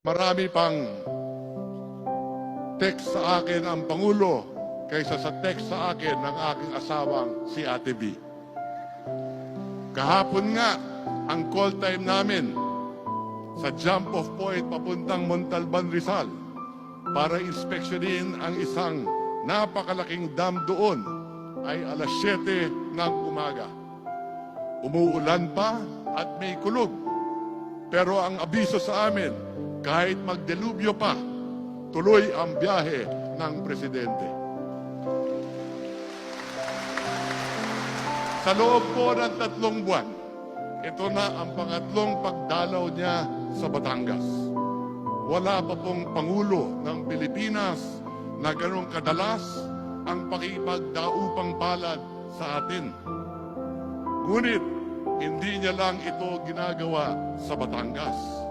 Marami pang text sa akin ang Pangulo kaysa sa text sa akin ng aking asawang si Ate B. Kahapon nga, ang call time namin sa jump off point papuntang Montalban, Rizal para inspeksyonin ang isang napakalaking dam doon ay alas 7 ng umaga. Umuulan pa at may kulog. Pero ang abiso sa amin, kahit magdelubyo pa, tuloy ang biyahe ng Presidente. Sa loob po ng 3 buwan, ito na ang pangatlong pagdalaw niya sa Batangas. Wala pa pong Pangulo ng Pilipinas na ganong kadalas ang pakipagdaupang palad sa atin. Ngunit, hindi niya lang ito ginagawa sa Batangas.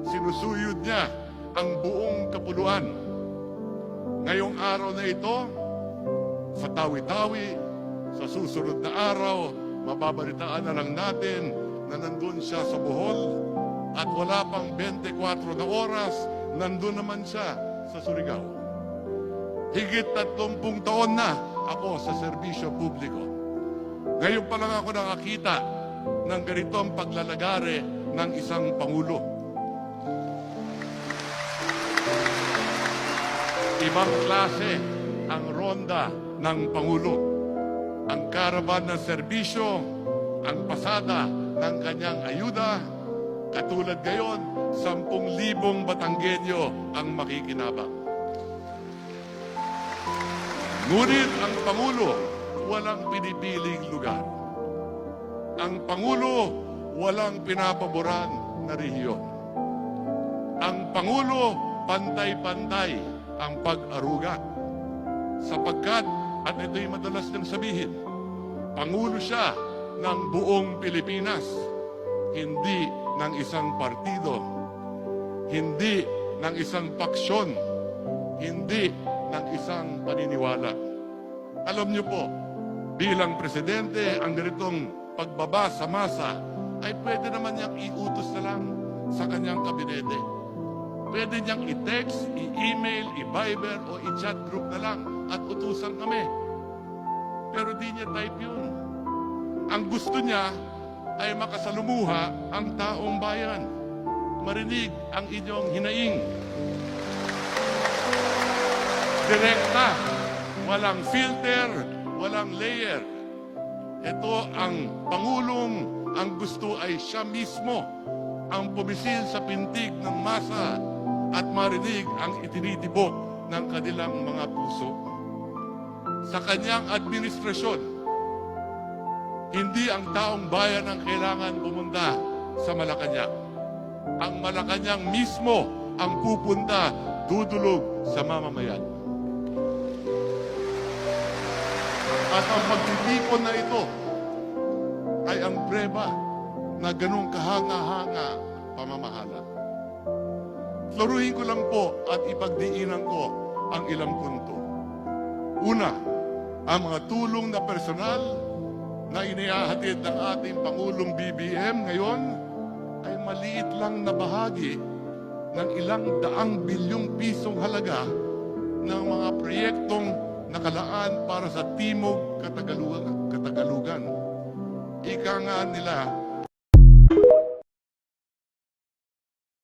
Sinusuyod niya ang buong kapuluan. Ngayong araw na ito, sa Tawi-Tawi, sa susunod na araw, mababalitaan na lang natin na nandun siya sa Bohol at wala pang 24 na oras, nandun naman siya sa Surigao. Higit 30 taon na ako sa serbisyo publiko. Ngayon pa lang ako nakakita ng ganitong paglalagare ng isang Pangulo. Ibang klase ang ronda ng Pangulo. Ang karaban ng serbisyo, ang pasada ng kanyang ayuda, katulad ngayon, 10,000 Batanggenyo ang makikinabang. Ngunit ang Pangulo, walang pinipiling lugar. Ang Pangulo, walang pinapaboran na rehiyon. Ang Pangulo, pantay-pantay ang pag-aruga. Sapagkat, at ito'y madalas nang sabihin, Pangulo siya ng buong Pilipinas, hindi ng isang partido, hindi ng isang paksyon, hindi ng isang paniniwala. Alam niyo po, bilang presidente, ang ganitong pagbaba sa masa ay pwede naman niyang iutos na lang sa kanyang kabinete. Pwede niyang i-text, i-email, i-Viber o i-chat group na lang at utusan kami. Pero di niya type yun. Ang gusto niya ay makasalumuha ang taong bayan. Marinig ang inyong hinaing. Direkta, walang filter, walang layer. Ito ang Pangulong ang gusto ay siya mismo ang pumisil sa pintig ng masa at marinig ang itinitibok ng kanilang mga puso. Sa kanyang administrasyon, hindi ang taong bayan ang kailangan pumunta sa Malacanang. Ang Malacanang mismo ang pupunta dudulog sa mamamayan. At ang pagtitipon na ito ay ang preba na ganong kahanga-hanga pamamahala. Klaruhin ko lang po at ipagdiinan ko ang ilang punto. Una, ang mga tulong na personal na inihahatid ng ating Pangulong BBM ngayon ay maliit lang na bahagi ng ilang daang bilyong pisong halaga ng mga proyektong nakalaan para sa Timog Katagalugan. Ika nga nila,